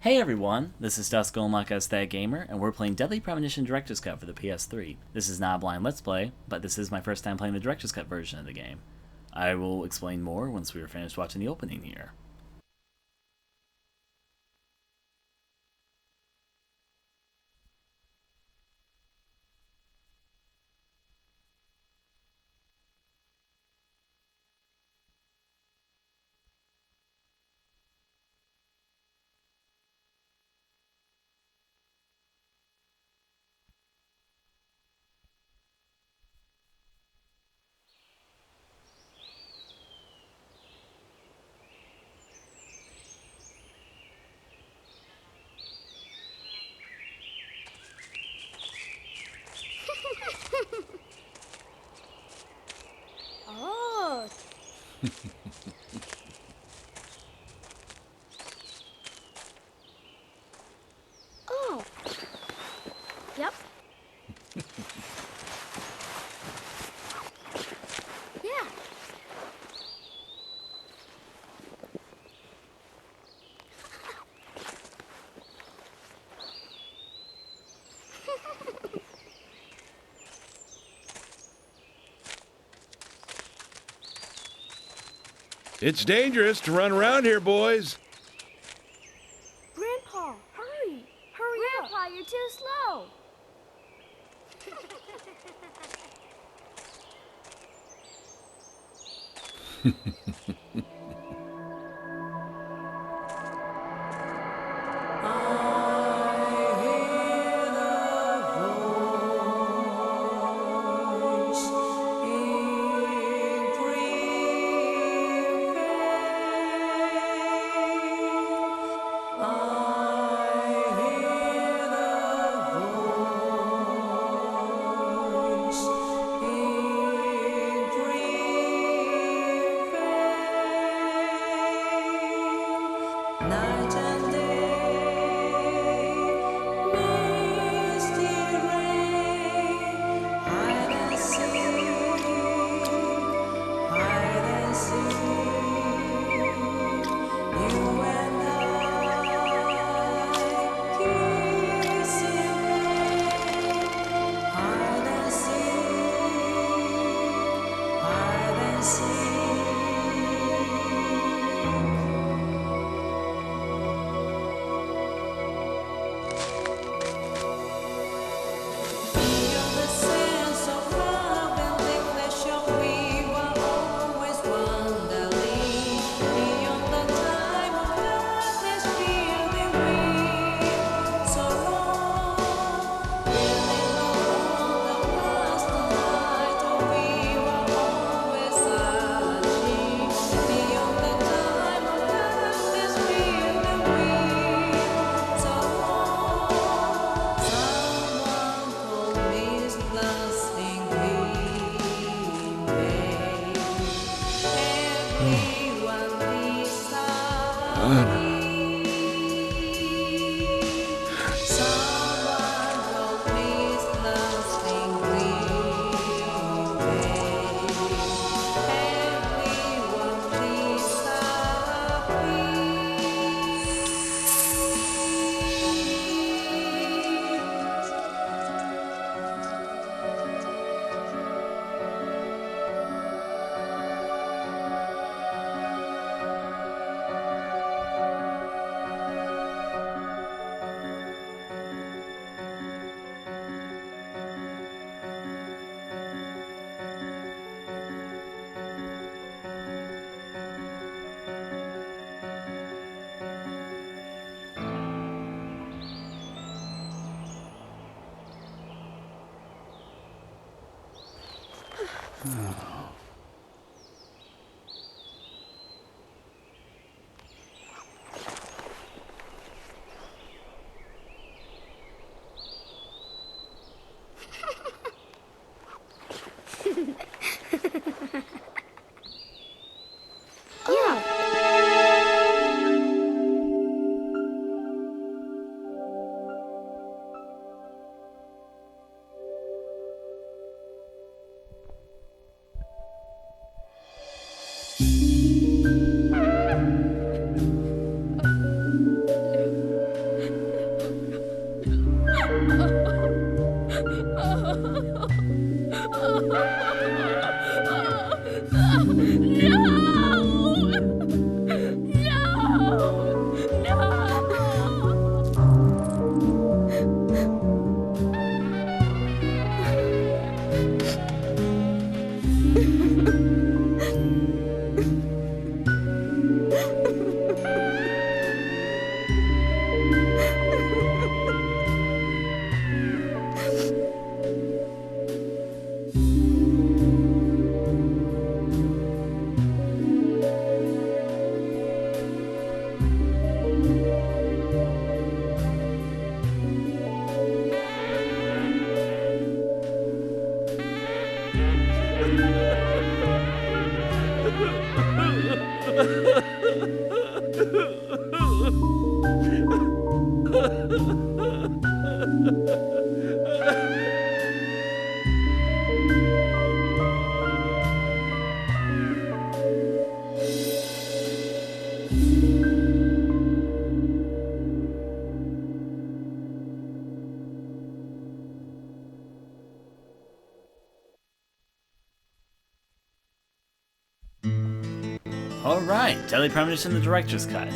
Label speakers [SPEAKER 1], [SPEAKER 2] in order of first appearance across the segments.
[SPEAKER 1] Hey everyone, this is Dusk Gamer, and we're playing Deadly Premonition Director's Cut for the PS3. This is not a blind Let's Play, but this is my first time playing the Director's Cut version of the game. I will explain more once we are finished watching the opening here.
[SPEAKER 2] Oh. Oh. Yep. Yeah.
[SPEAKER 3] It's dangerous to run around here, boys.
[SPEAKER 2] Grandpa, hurry. Hurry up. Grandpa, you're too slow.
[SPEAKER 4] Night and day, misty rain, hide and seek, hide and seek. You and I, kissing, hide and seek, hide and seek. Beyond the sense of love and declaration, we were always wandering. Beyond the time of darkness, feeling we so long. Building on the past night, we were always searching. Beyond the time of darkness, feeling we so long. Someone told me it's blasting green bay. Everyone needs a someone told me it's blasting green bay. Everyone needs
[SPEAKER 2] Yeah.
[SPEAKER 1] Alright, Deadly Premonition, the Director's Cut.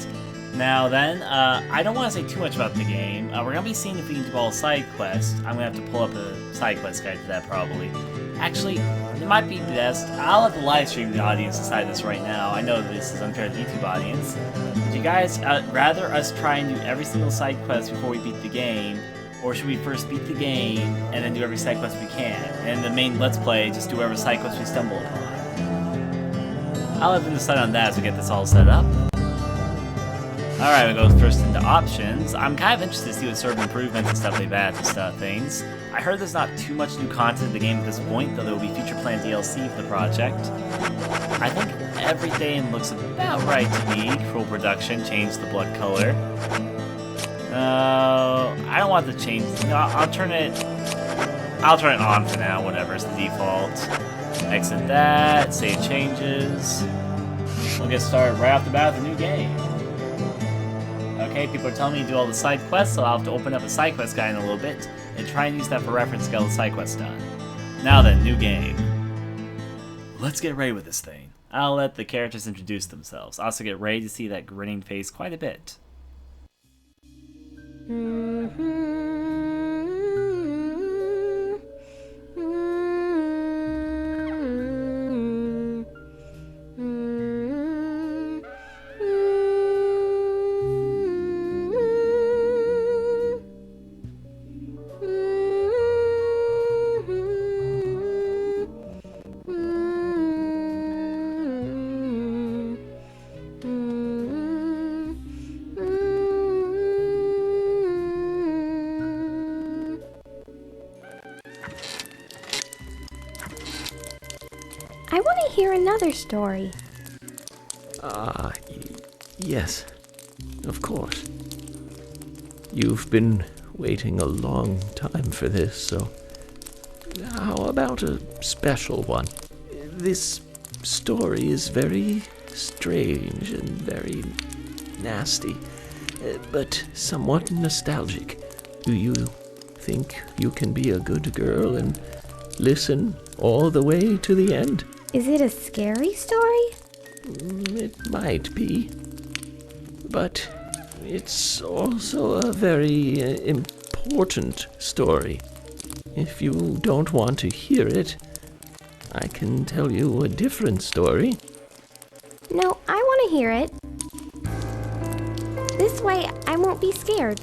[SPEAKER 1] Now then, I don't want to say too much about the game. We're going to be seeing if we can do all side quests. I'm going to have to pull up a side quest guide for that probably. Actually, it might be best. I'll let the live stream audience decide this right now. I know this is unfair to the YouTube audience. Would you guys rather us try and do every single side quest before we beat the game? Or should we first beat the game and then do every side quest we can? And the main Let's Play, just do whatever side quest we stumble upon. I'll let them decide on that as we get this all set up. Alright, we'll go first into options. I'm kind of interested to see what sort of improvements and stuff they've added to things. I heard there's not too much new content in the game at this point, though there will be future planned DLC for the project. I think everything looks about right to me. Cruel production, change the blood color. I don't want to change. No, I'll turn it on for now. Whatever is the default. Exit that. Save changes. We'll get started right off the bat with a new game. Okay, people are telling me to do all the side quests, so I'll have to open up a side quest guide in a little bit and try and use that for reference to get all the side quests done. Now then, new game. Let's get ready with this thing. I'll let the characters introduce themselves. I'll also get ready to see that grinning face quite a bit.
[SPEAKER 2] I want to hear another story.
[SPEAKER 5] Yes, of course. You've been waiting a long time for this, so how about a special one? This story is very strange and very nasty, but somewhat nostalgic. Do you think you can be a good girl and listen all the way to the end?
[SPEAKER 2] Is it a scary story?
[SPEAKER 5] It might be, but it's also a very important story. If you don't want to hear it, I can tell you a different story.
[SPEAKER 2] No, I want to hear it. This way, I won't be scared.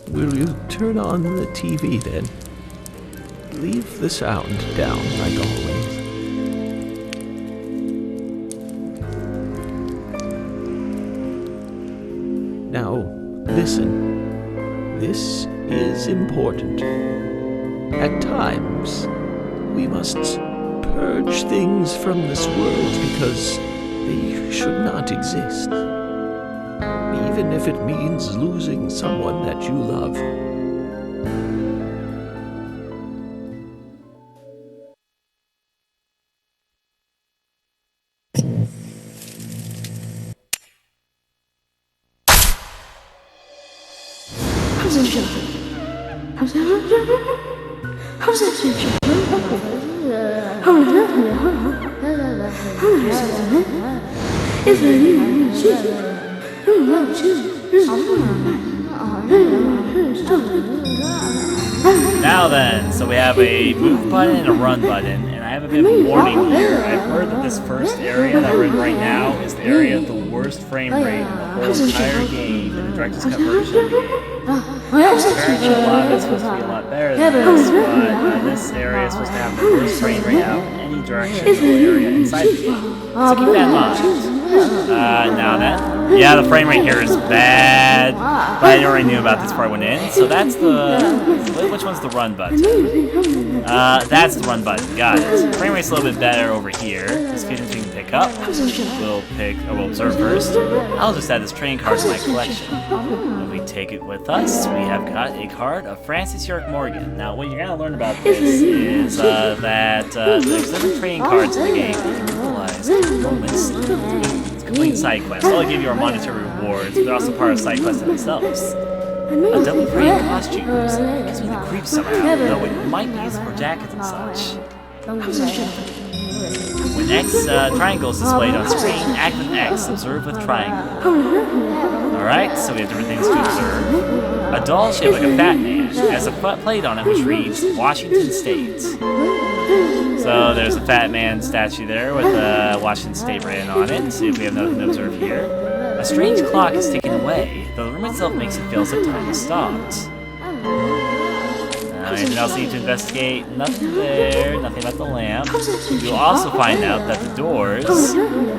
[SPEAKER 5] Will you turn on the TV then? Leave the sound down like always. Now, listen. This is important. At times, we must purge things from this world because they should not exist. Even if it means losing someone that you love.
[SPEAKER 1] Now then, so we have a move button and a run button, and I have a bit of a warning here. I've heard that this first area that we're in right now is the area with the worst frame rate in the whole entire game, in the Director's Cut version of the game. Apparently a lot of it's supposed to be a lot better than this, but this area is supposed to have the worst frame rate out in any direction of the area inside the game. So keep that in mind. Now then, yeah, the frame rate here is bad, but I already knew about this before I went in, so that's the, which one's the run button? That's the run button, got it. Frame rate's a little bit better over here. This features we can pick up. We'll observe first. I'll just add this trading card to my collection. If we take it with us, we have got a card of Francis York Morgan. Now, what you're going to learn about this is that there's different trading cards in the game that you can utilize at moments to complete side quests. All give you are monetary rewards, but they're also part of side quests themselves. A double frame costumes gives me the creeps somehow, though it might be used for jackets and such. When X triangle is displayed on screen, act with X, observe with triangle. Alright, so we have different things to observe. A doll shaped like a fat man has a plate on it which reads Washington State. So there's a fat man statue there with Washington State written on it. See if we have nothing to observe here. A strange clock is taken away, though the room itself makes it feel as if time has stopped. Anything else you need to investigate? Nothing there, nothing about the lamp. You'll also find out that the doors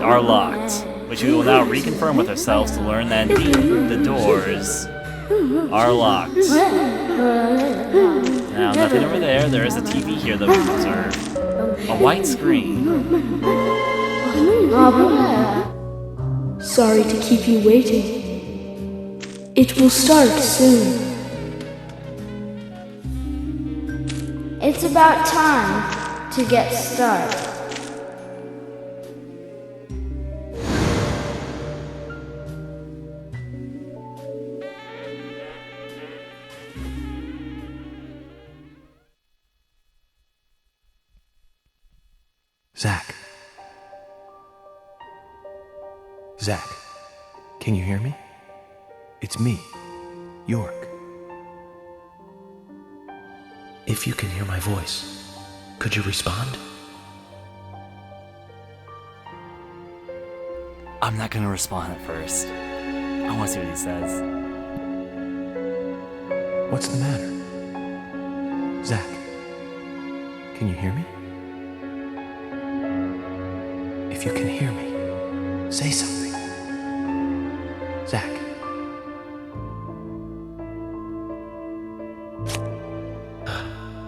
[SPEAKER 1] are locked, which we will now reconfirm with ourselves to learn that indeed the doors are locked. Now, nothing over there. There is a TV here that we can observe. A white screen.
[SPEAKER 6] Sorry to keep you waiting. It will start soon.
[SPEAKER 2] It's about time to get started.
[SPEAKER 5] Zach. Zach, can you hear me? It's me, York. If you can hear my voice, could you respond?
[SPEAKER 1] I'm not gonna respond at first. I wanna see what he says.
[SPEAKER 5] What's the matter? Zach, can you hear me? If you can hear me, say something. Zach.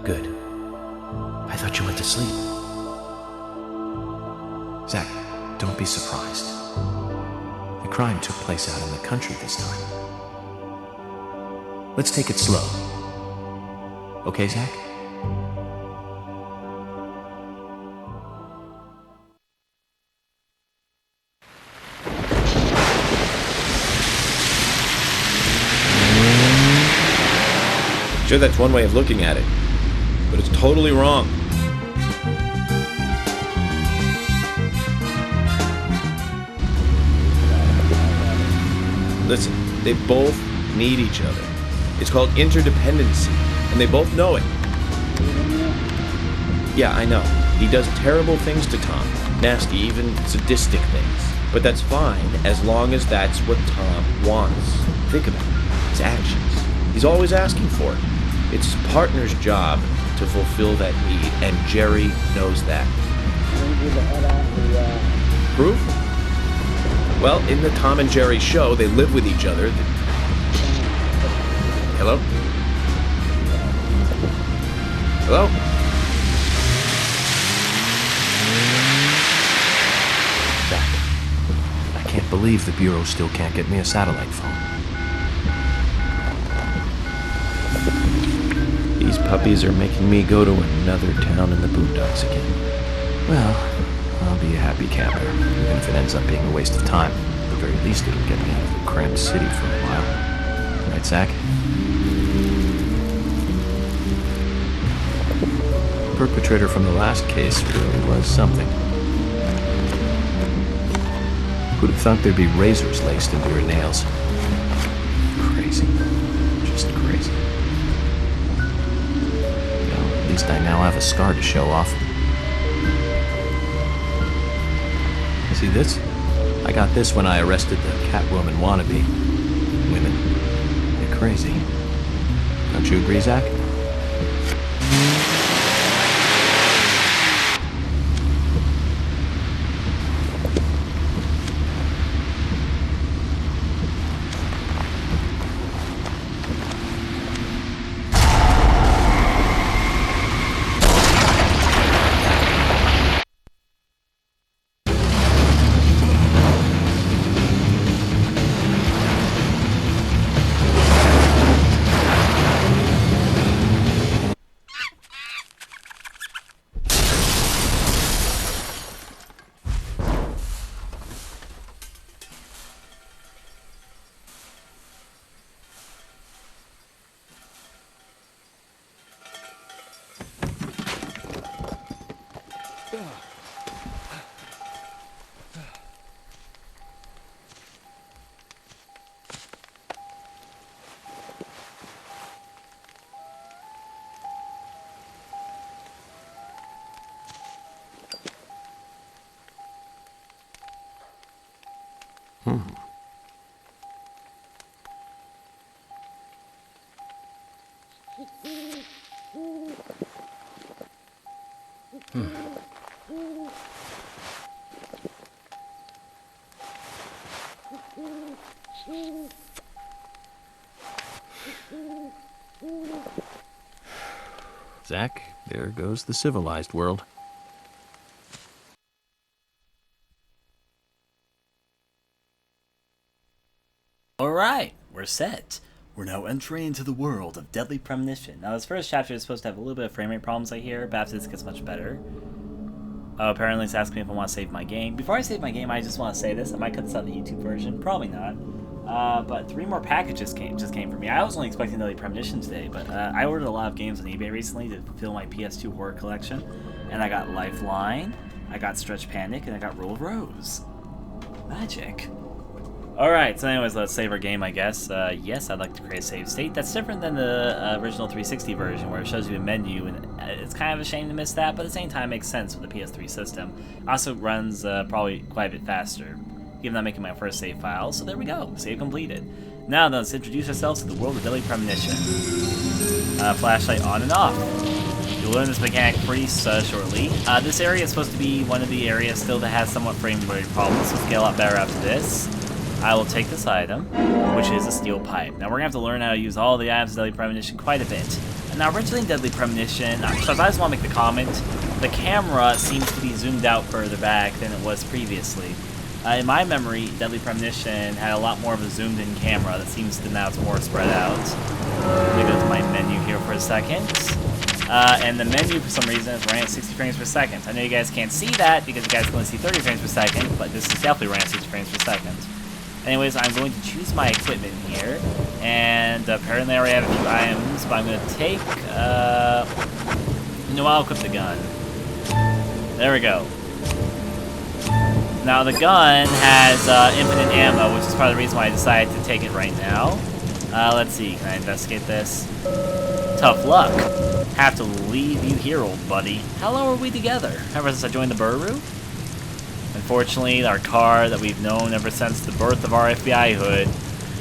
[SPEAKER 5] Good. I thought you went to sleep. Zach, don't be surprised. The crime took place out in the country this time. Let's take it slow. Okay, Zach?
[SPEAKER 3] Sure, that's one way of looking at it, but it's totally wrong. Listen, they both need each other. It's called interdependency, and they both know it. Yeah, I know. He does terrible things to Tom. Nasty, even sadistic things. But that's fine, as long as that's what Tom wants. Think about it. His actions. He's always asking for it. It's his partner's job to fulfill that need, and Jerry knows that. Proof? Well, in the Tom and Jerry show, they live with each other. Hello? Hello?
[SPEAKER 5] Zach, I can't believe the Bureau still can't get me a satellite phone. These puppies are making me go to another town in the boondocks again. Well, I'll be a happy camper, even if it ends up being a waste of time. At the very least, it'll get me out of the cramped city for a while. Right, Zach? The perpetrator from the last case really was something. Who'd have thought there'd be razors laced into her nails? Crazy. Just crazy. At least I now have a scar to show off. See this? I got this when I arrested the Catwoman wannabe. Women. They're crazy. Don't you agree, Zach? Zack, there goes the civilized world.
[SPEAKER 1] Alright, we're set. We're now entering into the world of Deadly Premonition. Now, this first chapter is supposed to have a little bit of frame rate problems, I hear, but after this gets much better. Oh, apparently it's asking me if I want to save my game. Before I save my game, I just want to say this. I might cut this out of the YouTube version. Probably not. But 3 more packages just came for me. I was only expecting Deadly Premonition today, but I ordered a lot of games on eBay recently to fill my PS2 horror collection. And I got Lifeline, I got Stretch Panic, and I got Rule of Rose. Magic. Alright, so anyways, let's save our game, I guess. Yes, I'd like to create a save state. That's different than the original 360 version, where it shows you a menu, and it's kind of a shame to miss that, but at the same time, it makes sense with the PS3 system. Also runs probably quite a bit faster, given I'm making my first save file. So there we go, save completed. Now then, let's introduce ourselves to the world of Deadly Premonition. Flashlight on and off. You'll learn this mechanic pretty shortly. This area is supposed to be one of the areas still that has somewhat frame rate problems, so it's get a lot better after this. I will take this item, which is a steel pipe. Now we're going to have to learn how to use all the items of Deadly Premonition quite a bit. Now originally in Deadly Premonition, so I just want to make the comment, the camera seems to be zoomed out further back than it was previously. In my memory, Deadly Premonition had a lot more of a zoomed in camera that seems to now it's more spread out. Let me go to my menu here for a second. And the menu, for some reason, is running at 60 frames per second. I know you guys can't see that because you guys can only see 30 frames per second, but this is definitely running at 60 frames per second. Anyways, I'm going to choose my equipment here, and apparently I already have a few items, but I'm going to take, you know what, I'll equip the gun. There we go. Now the gun has infinite ammo, which is part of the reason why I decided to take it right now. Let's see, can I investigate this? Tough luck. Have to leave you here, old buddy. How long were we together? Ever since I joined the Buru? Unfortunately, our car that we've known ever since the birth of our FBI hood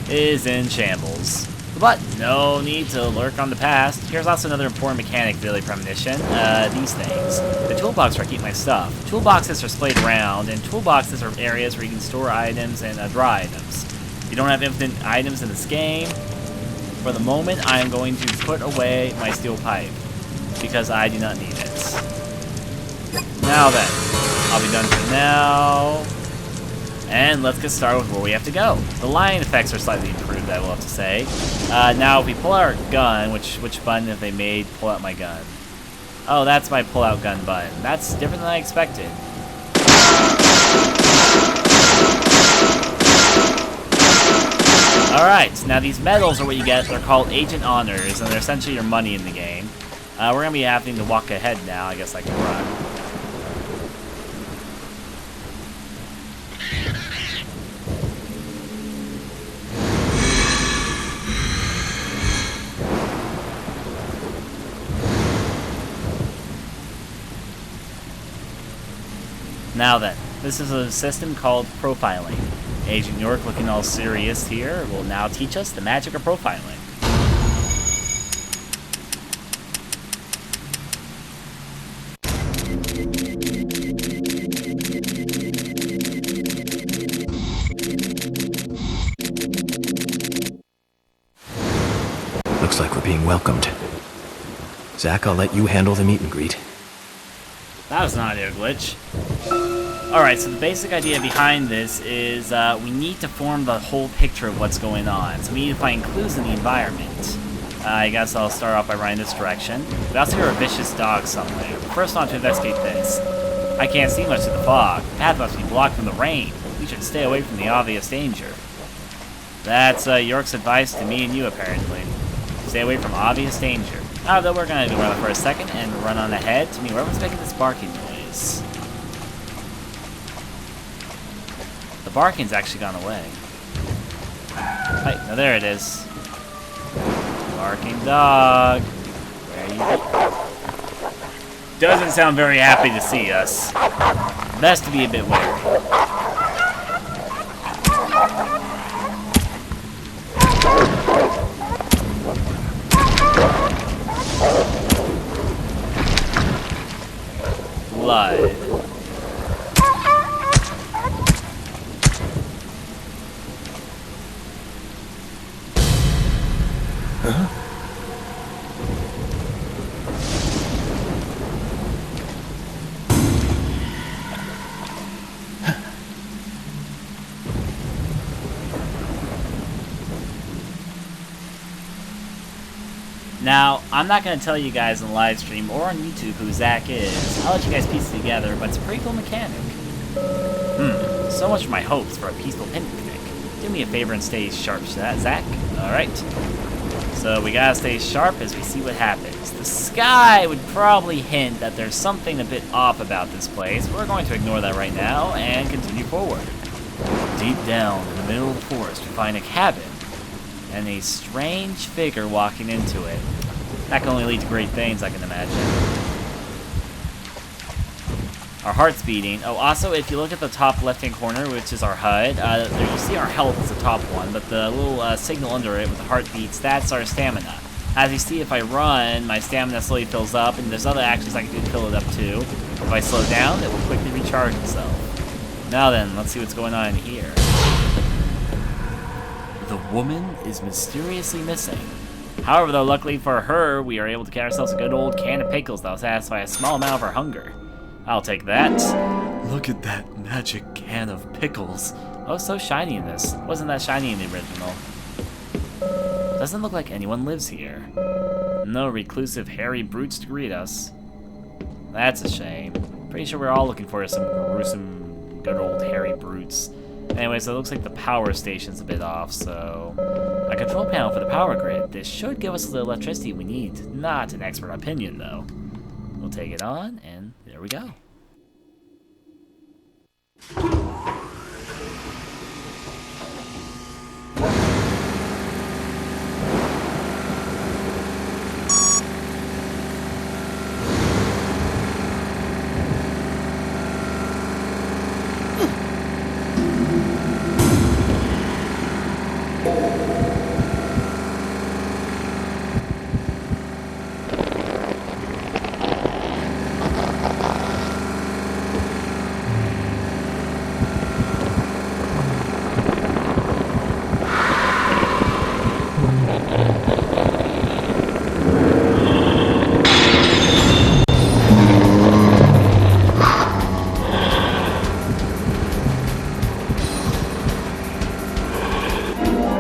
[SPEAKER 1] is in shambles. But no need to lurk on the past. Here's also another important mechanic of Deadly Premonition. These things. The toolbox where I keep my stuff. Toolboxes are splayed around, and toolboxes are areas where you can store items and draw items. You don't have infinite items in this game. For the moment, I am going to put away my steel pipe, because I do not need it. Now then. I'll be done for now. And let's get started with where we have to go. The lion effects are slightly improved, I will have to say. Now, if we pull out our gun, which button have they made pull out my gun? Oh, that's my pull out gun button. That's different than I expected. Alright, now these medals are what you get. They're called Agent Honors, and they're essentially your money in the game. We're going to be having to walk ahead now. I guess I can run. Now then, this is a system called profiling. Agent York, looking all serious here, will now teach us the magic of profiling.
[SPEAKER 5] Looks like we're being welcomed. Zack, I'll let you handle the meet and greet.
[SPEAKER 1] That was not a glitch. Alright, so the basic idea behind this is we need to form the whole picture of what's going on. So we need to find clues in the environment. I guess I'll start off by running this direction. We also hear a vicious dog somewhere. But first I want to investigate this. I can't see much of the fog. The path must be blocked from the rain. We should stay away from the obvious danger. That's York's advice to me and you, apparently. Stay away from obvious danger. Though we're going to ignore that for a second and run on ahead to meet whoever's making this barking noise. The barking's actually gone away. Right, now there it is. Barking dog. Where are you? Doesn't sound very happy to see us. Best to be a bit wary. blood. Now, I'm not going to tell you guys in the live stream or on YouTube who Zach is. I'll let you guys piece it together, but it's a pretty cool mechanic. So much for my hopes for a peaceful picnic. Do me a favor and stay sharp, Zach. Alright. So we gotta stay sharp as we see what happens. The sky would probably hint that there's something a bit off about this place. We're going to ignore that right now and continue forward. Deep down in the middle of the forest, we find a cabin and a strange figure walking into it. That can only lead to great things, I can imagine. Our heart's beating. Oh, also, if you look at the top left-hand corner, which is our HUD, there you see our health is the top one, but the little signal under it with the heartbeats, that's our stamina. As you see, if I run, my stamina slowly fills up, and there's other actions I can do to fill it up too. If I slow down, it will quickly recharge itself. Now then, let's see what's going on in here. The woman is mysteriously missing. However, though, luckily for her, we are able to get ourselves a good old can of pickles that will satisfy a small amount of our hunger. I'll take that. Look at that magic can of pickles. Oh, so shiny in this. Wasn't that shiny in the original? Doesn't look like anyone lives here. No reclusive hairy brutes to greet us. That's a shame. Pretty sure we're all looking for some gruesome, good old hairy brutes. Anyways, it looks like the power station's a bit off, so... A control panel for the power grid. This should give us the electricity we need. Not an expert opinion, though. We'll take it on, and there we go.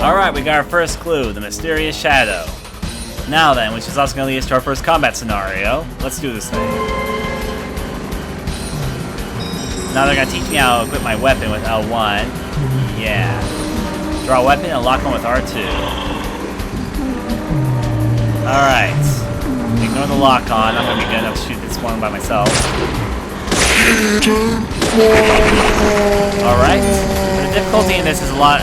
[SPEAKER 1] Alright, we got our first clue, the mysterious shadow. Now then, which is also going to lead us to our first combat scenario. Let's do this thing. Now they're going to teach me how to equip my weapon with L1. Yeah. Draw a weapon and lock on with R2. Alright. Ignore the lock on. I'm going to be good enough to shoot this one by myself. Alright. The difficulty in this is a lot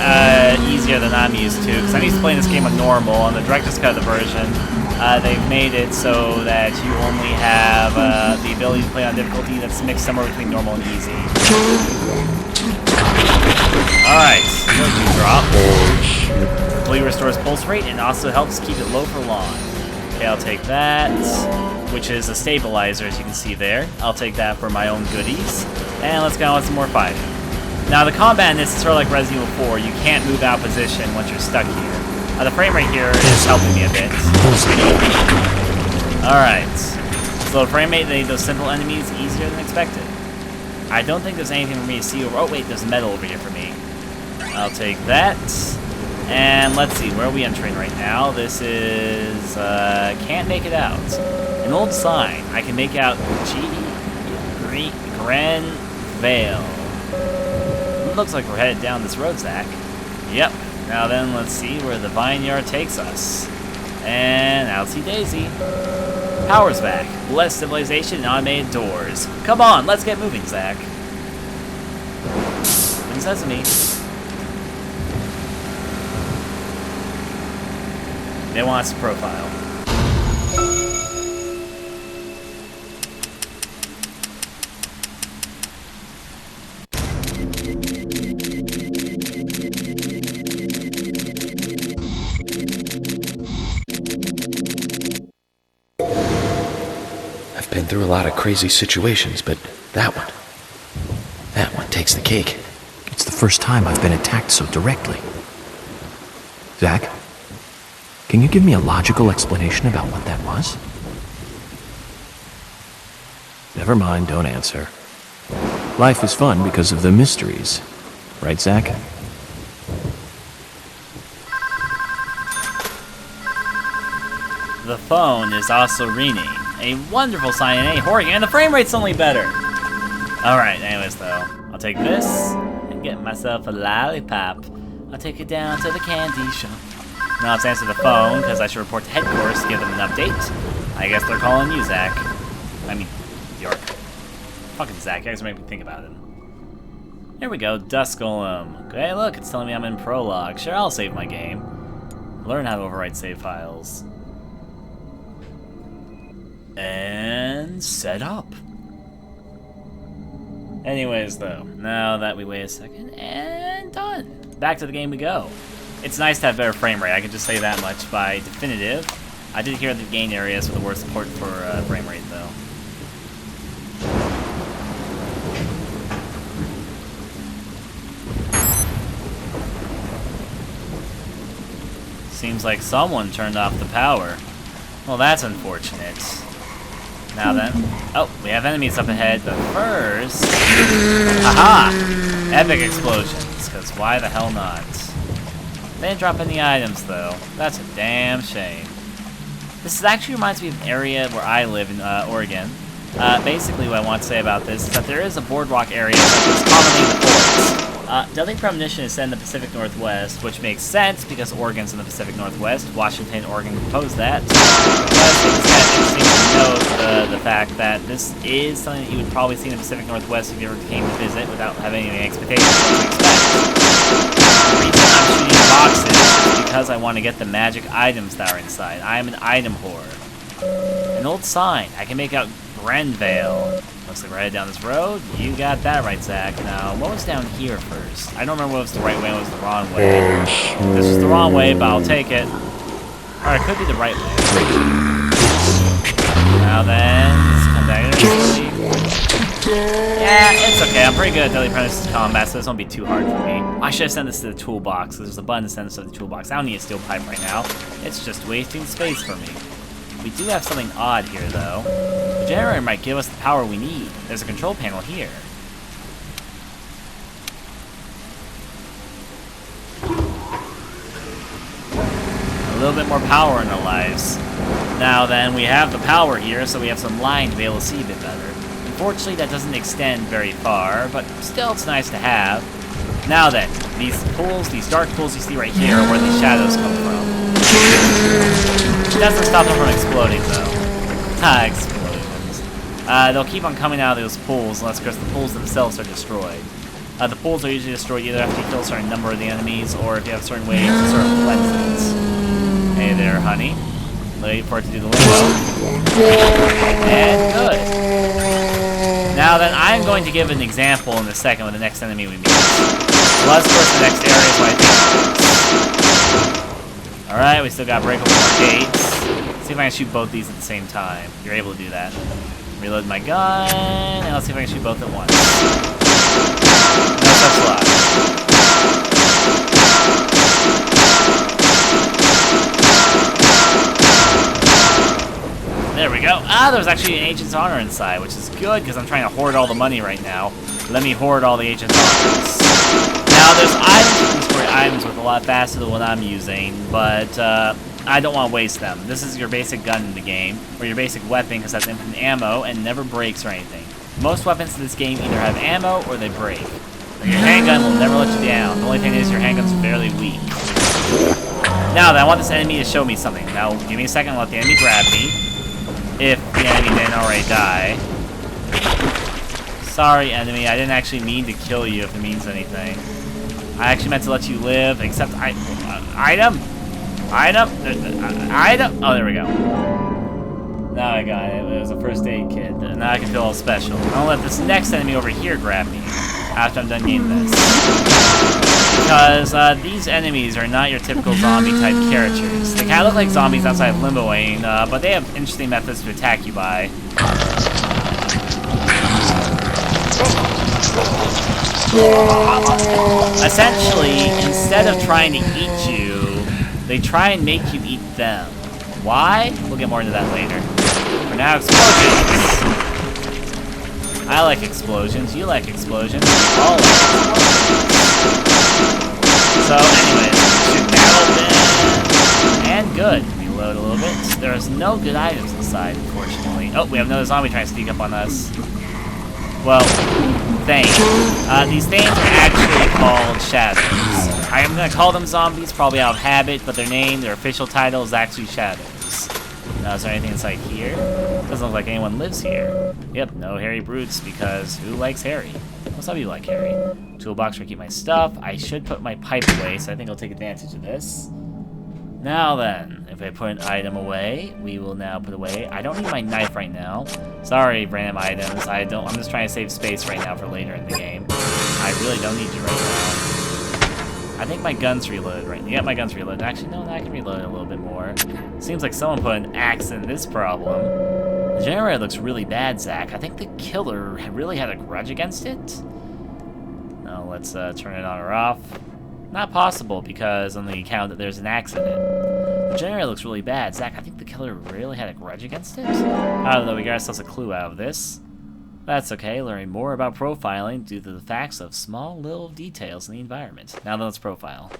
[SPEAKER 1] easier than I'm used to, because I'm used to playing this game with normal. On the director's cut of the version, they've made it so that you only have the ability to play on difficulty that's mixed somewhere between normal and easy. Alright, drop. Completely restores pulse rate and also helps keep it low for long. Okay, I'll take that, which is a stabilizer, as you can see there. I'll take that for my own goodies. And let's go on with some more fighting. Now, the combat in this is sort of like Resident Evil 4. You can't move out of position once you're stuck here. The frame rate here is helping me a bit. Alright. So the frame rate made those simple enemies easier than expected. I don't think there's anything for me to see over... Oh, wait, there's metal over here for me. I'll take that. And let's see, where are we entering right now? This is... can't make it out. An old sign. I can make out Grand Vale. Looks like we're headed down this road, Zach. Yep. Now then, let's see where the vineyard takes us. And outsy daisy. Power's back. Blessed civilization and automated doors. Come on, let's get moving, Zach. Open sesame. They want us to profile.
[SPEAKER 3] I've been through a lot of crazy situations, but That one. That one takes the cake.
[SPEAKER 7] It's the first time I've been attacked so directly. Zach, can you give me a logical explanation about what that was?
[SPEAKER 3] Never mind, don't answer. Life is fun because of the mysteries. Right, Zach?
[SPEAKER 1] The phone is also ringing. A wonderful sign in a horror, and the frame rate's only better. Alright, anyways though, I'll take this and get myself a lollipop. I'll take it down to the candy shop. Now let's answer the phone, because I should report to headquarters to give them an update. I guess they're calling you, Zach. I mean, York. Fucking Zach, you guys make me think about it. Here we go, Dusk Golem. Okay, look, it's telling me I'm in Prologue. Sure, I'll save my game. Learn how to overwrite save files. And set up. Anyways, though, now that we wait a second, and done. Back to the game we go. It's nice to have better frame rate. I can just say that much by definitive. I did hear the gain areas with the worst support for frame rate, though. Seems like someone turned off the power. Well, that's unfortunate. Now then, oh, we have enemies up ahead, but first, haha, epic explosions, because why the hell not? They didn't drop any items though, that's a damn shame. This actually reminds me of an area where I live in Oregon. Basically what I want to say about this is that there is a boardwalk area that is commonly in the forest. Deadly Premonition is set in the Pacific Northwest, which makes sense because Oregon's in the Pacific Northwest. Washington and Oregon composed that. But I think it's kind of interesting to note the fact that this is something that you would probably see in the Pacific Northwest if you ever came to visit without having any expectations of what to expect. The reason I'm shooting boxes is because I want to get the magic items that are inside. I am an item whore. An old sign. I can make out Grenvale. Looks like we're headed down this road. You got that right, Zach. Now, what was down here first? I don't remember what was the right way and what was the wrong way. This is the wrong way, but I'll take it. Or it could be the right way. Now then, let's come back here. Yeah, it's okay. I'm pretty good at Deadly Premonition combat, so this won't be too hard for me. I should have sent this to the toolbox. There's a button to send this to the toolbox. I don't need a steel pipe right now. It's just wasting space for me. We do have something odd here, though. The generator might give us the power we need. There's a control panel here. A little bit more power in our lives. Now then, we have the power here, so we have some line to be able to see a bit better. Unfortunately, that doesn't extend very far, but still it's nice to have. Now then, these pools, these dark pools you see right here are where the shadows come from. It doesn't stop them from exploding, though. Explosions. They'll keep on coming out of those pools unless, of course, the pools themselves are destroyed. The pools are usually destroyed either after you kill a certain number of the enemies or if you have a certain way to sort of cleanse it. Hey there, honey. Wait for it to do the limbo. And good. Now then, I'm going to give an example in a second with the next enemy we meet. Well, that's, of course, the next area is what I think. Alright, we still got breakable gates. See if I can shoot both these at the same time. You're able to do that. Reload my gun, and let's see if I can shoot both at once. No such luck. There we go. Ah, there's actually an Agent's Honor inside, which is good because I'm trying to hoard all the money right now. Let me hoard all the Agent's Honors. Now, there's items you can destroy items with a lot faster than what I'm using, but I don't want to waste them. This is your basic gun in the game, or your basic weapon because that's infinite ammo and never breaks or anything. Most weapons in this game either have ammo or they break. Now, your handgun will never let you down. The only thing is your handgun's fairly weak. Now, then, I want this enemy to show me something. Now, give me a second and let the enemy grab me. If the enemy didn't already die. Sorry, enemy, I didn't actually mean to kill you if it means anything. I actually meant to let you live, except item? Item? Item? Oh, there we go. Now I got it. It was a first aid kit. Now I can feel all special. I'll let this next enemy over here grab me after I'm done getting this. Because these enemies are not your typical zombie-type characters. They kind of look like zombies outside of Limboing, but they have interesting methods to attack you by. Essentially, instead of trying to eat you, they try and make you eat them. Why? We'll get more into that later. For now, explosions! I like explosions, you like explosions, all like explosions. So anyways, shoot that open, and good. Reload a little bit. There's no good items inside, unfortunately. Oh, we have another zombie trying to sneak up on us. Well, Thane. These Thanes are actually called Shadows. I am going to call them zombies, probably out of habit, but their official title is actually Shadows. Now, is there anything inside here? Doesn't look like anyone lives here. Yep, no hairy brutes, because who likes hairy? Well, some of you like hairy. Toolbox where I keep my stuff. I should put my pipe away, so I think I'll take advantage of this. Now then, if I put an item away, we will now put away. I don't need my knife right now. Sorry, random items. I'm just trying to save space right now for later in the game. I really don't need you right now. I think my gun's reloaded right now. Yeah, my gun's reloaded. Actually, no, I can reload it a little bit more. Seems like someone put an axe in this problem. The generator looks really bad, Zach. I think the killer really had a grudge against it. Now let's turn it on or off. Not possible, because on the account that there's an axe in it. The generator looks really bad. Zach, I think the killer really had a grudge against it? I don't know, we got ourselves a clue out of this. That's okay, learning more about profiling due to the facts of small little details in the environment. Now then, let's profile.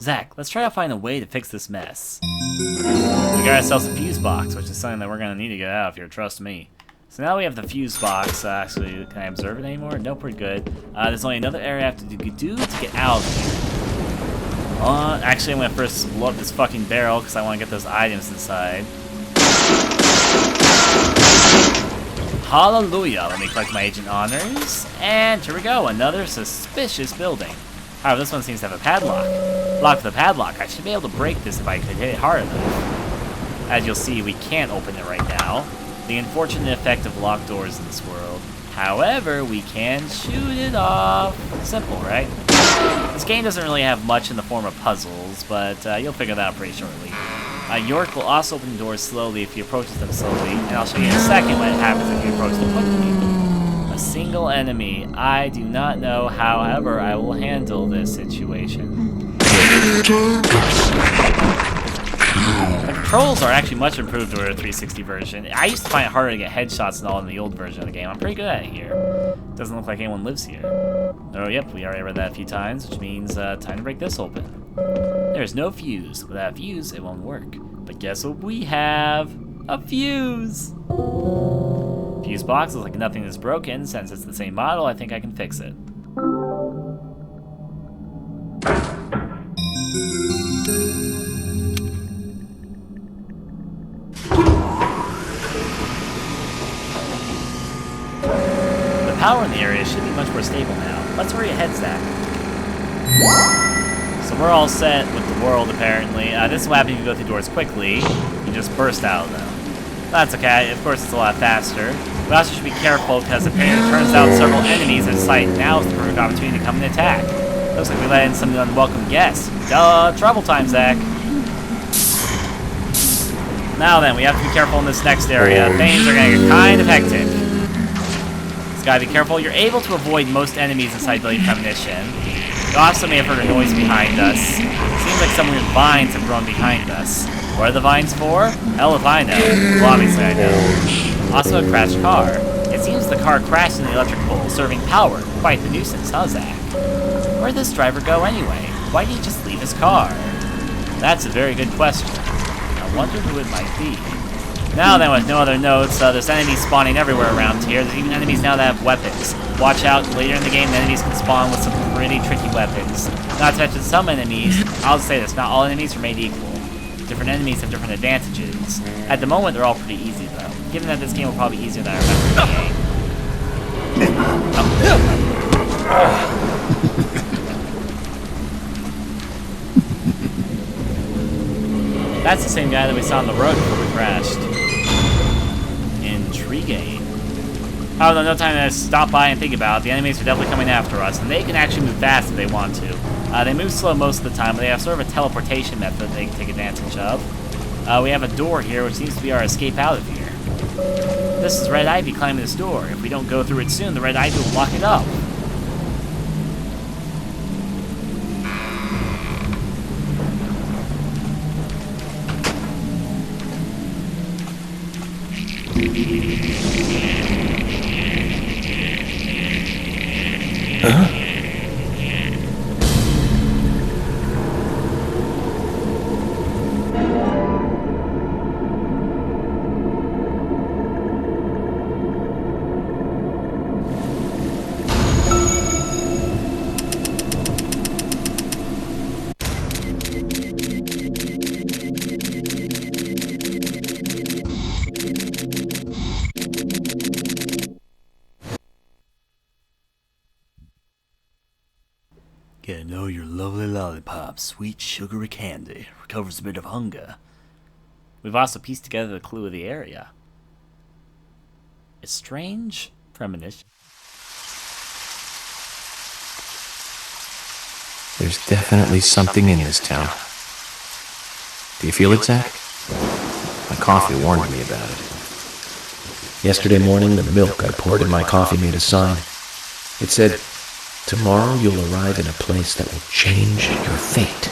[SPEAKER 1] Zach, let's try to find a way to fix this mess. We got ourselves a fuse box, which is something that we're going to need to get out of here, trust me. So now we have the fuse box. Actually, can I observe it anymore? Nope, we're good. There's only another area I have to do to get out of here. Actually, I'm going to first blow up this fucking barrel because I want to get those items inside. Hallelujah! Let me collect my agent honors. And here we go, another suspicious building. However, this one seems to have a padlock. Lock the padlock. I should be able to break this if I could hit it hard enough. As you'll see, we can't open it right now. The unfortunate effect of locked doors in this world. However, we can shoot it off. Simple, right? This game doesn't really have much in the form of puzzles, but you'll figure that out pretty shortly. York will also open doors slowly if he approaches them slowly, and I'll show you in a second what happens if you approach them quickly. A single enemy. I do not know, however, I will handle this situation. The controls are actually much improved over the 360 version. I used to find it harder to get headshots and all in the old version of the game. I'm pretty good at it here. Doesn't look like anyone lives here. Oh, yep, we already read that a few times, which means time to break this open. There's no fuse. Without a fuse, it won't work. But guess what we have? A fuse! Fuse box looks like nothing is broken. Since it's the same model, I think I can fix it. The power in the area should be much more stable now. Let's hurry ahead, Zach. So we're all set with the world, apparently. This will happen if you go through doors quickly. You just burst out of them. That's okay, of course it's a lot faster. We also should be careful because apparently it turns out several enemies in sight. Now is the perfect opportunity to come and attack. Looks like we let in some unwelcome guests. Duh, trouble time, Zach. Now then, we have to be careful in this next area. Things are gonna get kind of hectic. Just gotta be careful. You're able to avoid most enemies inside Building Premonition. You also may have heard a noise behind us. It seems like some weird vines have grown behind us. What are the vines for? Hell if I know. Well, obviously I know. Also a crashed car. It seems the car crashed in the electric pole, serving power. Quite the nuisance, huh, Zach? Where'd this driver go anyway? Why did he just leave his car? That's a very good question. I wonder who it might be. Now then, with no other notes, there's enemies spawning everywhere around here. There's even enemies now that have weapons. Watch out, later in the game, the enemies can spawn with some pretty tricky weapons. Not to mention some enemies, I'll just say this, not all enemies are made equal. Different enemies have different advantages. At the moment, they're all pretty easy, though. Given that this game will probably be easier than I remember in the game. That's the same guy that we saw on the road before we crashed. Intriguing. Oh no, no time to stop by and think about it. The enemies are definitely coming after us, and they can actually move fast if they want to. They move slow most of the time, but they have sort of a teleportation method they can take advantage of. We have a door here, which seems to be our escape out of here. This is Red Ivy climbing this door. If we don't go through it soon, the Red Ivy will lock it up.
[SPEAKER 5] Huh?
[SPEAKER 1] Get to know your lovely lollipop, sweet sugary candy, recovers a bit of hunger. We've also pieced together the clue of the area. A strange premonition.
[SPEAKER 7] There's definitely something in this town. Do you feel it, Zach? My coffee warned me about it. Yesterday morning, the milk I poured in my coffee made a sign. It said, "Tomorrow you'll arrive in a place that will change your fate."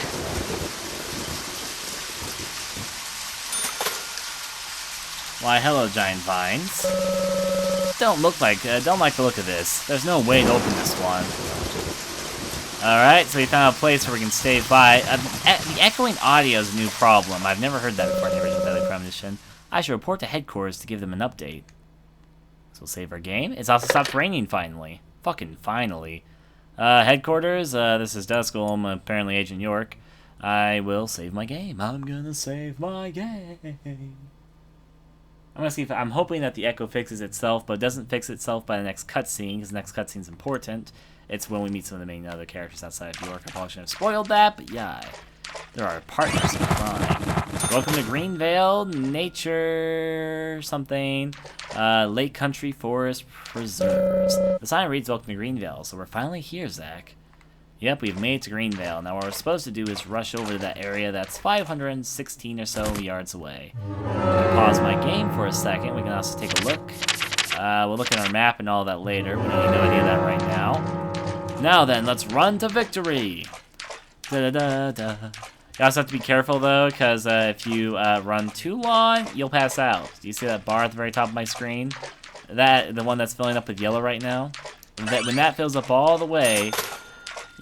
[SPEAKER 1] Why, hello, giant vines. Don't like the look of this. There's no way to open this one. Alright, so we found a place where we can stay by. The echoing audio is a new problem. I've never heard that before in the original Deadly Premonition. I should report to headquarters to give them an update. So we'll save our game. It's also stopped raining finally. Fucking finally. Headquarters, this is Duskull. I'm apparently Agent York. I will save my game. I'm gonna save my game. I'm gonna see if I'm hoping that the echo fixes itself, but it doesn't fix itself by the next cutscene, because the next cutscene is important. It's when we meet some of the main other characters outside of York. I probably shouldn't have spoiled that, but yeah. There are partners in crime. Welcome to Greenvale, nature something. Lake Country Forest Preserves. The sign reads Welcome to Greenvale, so we're finally here, Zach. Yep, we've made it to Greenvale. Now what we're supposed to do is rush over to that area that's 516 or so yards away. Pause my game for a second. We can also take a look. We'll look at our map and all that later. We don't need no idea of that right now. Now then, let's run to victory! Da-da-da-da. You also have to be careful, though, because if you run too long, you'll pass out. Do you see that bar at the very top of my screen? The one that's filling up with yellow right now? When that fills up all the way,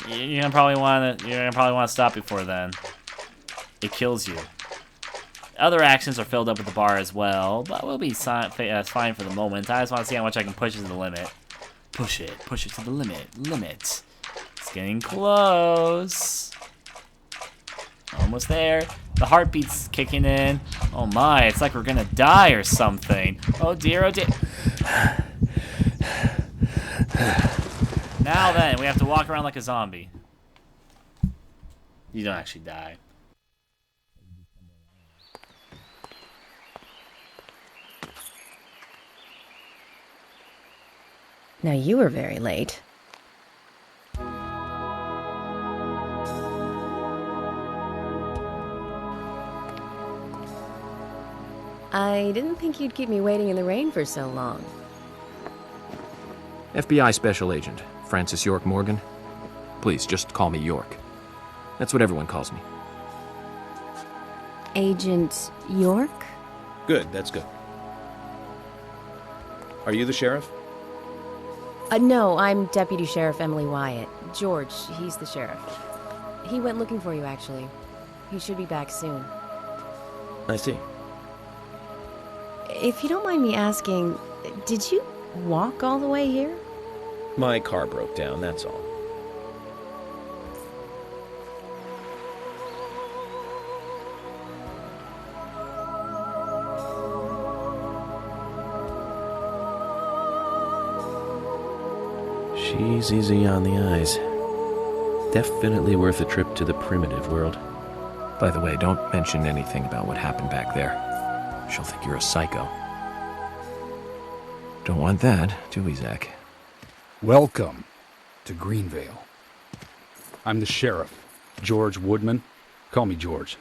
[SPEAKER 1] you're gonna probably want to stop before then. It kills you. Other actions are filled up with the bar as well, but we'll be fine for the moment. I just want to see how much I can push it to the limit. Push it to the limit. It's getting close. Almost there. The heartbeat's kicking in. Oh my, it's like we're gonna die or something. Oh dear, oh dear. Now then, we have to walk around like a zombie. You don't actually die.
[SPEAKER 8] Now you were very late. I didn't think you'd keep me waiting in the rain for so long.
[SPEAKER 7] FBI Special Agent, Francis York Morgan. Please, just call me York. That's what everyone calls me.
[SPEAKER 8] Agent York?
[SPEAKER 3] Good, that's good. Are you the sheriff?
[SPEAKER 8] No, I'm Deputy Sheriff Emily Wyatt. George, he's the sheriff. He went looking for you, actually. He should be back soon.
[SPEAKER 3] I see.
[SPEAKER 8] If you don't mind me asking, did you walk all the way here?
[SPEAKER 3] My car broke down, that's all.
[SPEAKER 5] She's easy on the eyes. Definitely worth a trip to the primitive world.
[SPEAKER 7] By the way, don't mention anything about what happened back there. She'll think you're a psycho.
[SPEAKER 5] Don't want that, do we, Zach?
[SPEAKER 9] Welcome to Greenvale. I'm the sheriff, George Woodman. Call me George.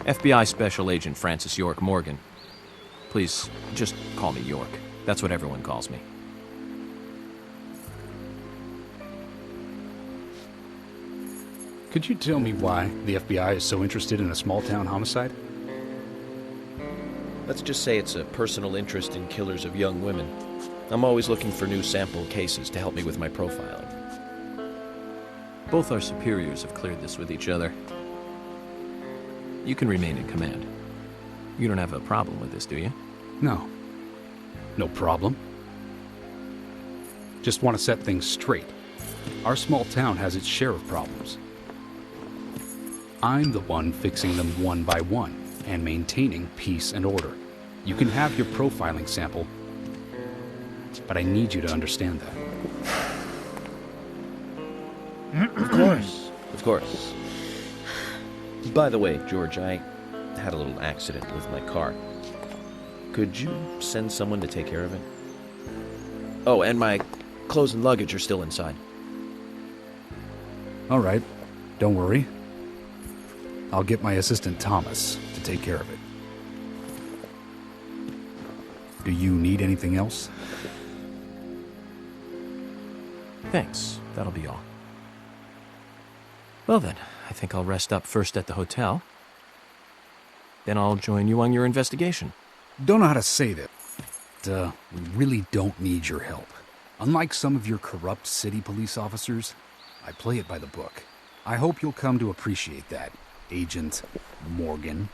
[SPEAKER 5] FBI Special Agent Francis York Morgan. Please, just call me York. That's what everyone calls me.
[SPEAKER 9] Could you tell me why the FBI is so interested in a small-town homicide?
[SPEAKER 3] Let's just say it's a personal interest in killers of young women. I'm always looking for new sample cases to help me with my profiling.
[SPEAKER 5] Both our superiors have cleared this with each other. You can remain in command. You don't have a problem with this, do you?
[SPEAKER 9] No. No problem. Just want to set things straight. Our small town has its share of problems. I'm the one fixing them one by one and maintaining peace and order. You can have your profiling sample, but I need you to understand that.
[SPEAKER 3] Of course. Of course. By the way, George, I had a little accident with my car. Could you send someone to take care of it? Oh, and my clothes and luggage are still inside.
[SPEAKER 9] All right. Don't worry. I'll get my assistant Thomas to take care of it. Do you need anything else?
[SPEAKER 5] Thanks. That'll be all. Well then, I think I'll rest up first at the hotel. Then I'll join you on your investigation.
[SPEAKER 9] Don't know how to say that. We really don't need your help. Unlike some of your corrupt city police officers, I play it by the book. I hope you'll come to appreciate that, Agent Morgan.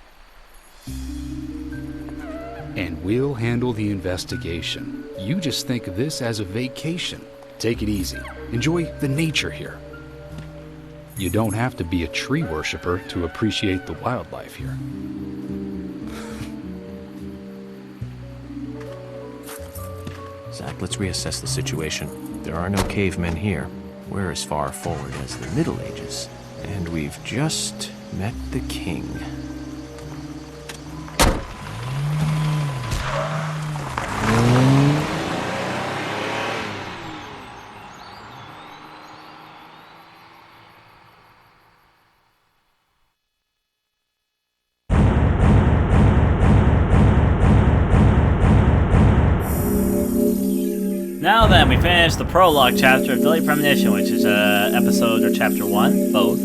[SPEAKER 9] And we'll handle the investigation. You just think of this as a vacation. Take it easy. Enjoy the nature here. You don't have to be a tree worshiper to appreciate the wildlife here.
[SPEAKER 5] Zach, let's reassess the situation. There are no cavemen here. We're as far forward as the Middle Ages. And we've just met the king.
[SPEAKER 1] Now then, we finished the prologue chapter of Deadly Premonition, which is episode or chapter 1, both.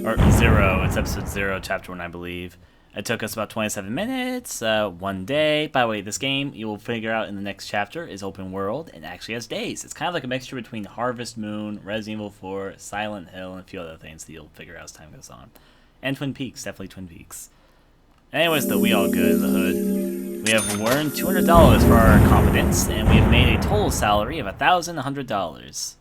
[SPEAKER 1] Or 0, it's episode 0, chapter 1, I believe. It took us about 27 minutes, 1 day. By the way, this game, you will figure out in the next chapter, is open world and actually has days. It's kind of like a mixture between Harvest Moon, Resident Evil 4, Silent Hill, and a few other things that you'll figure out as time goes on. And Twin Peaks, definitely Twin Peaks. Anyways, though, we all good in the hood. We have earned $200 for our competence, and we have made a total salary of $1,100.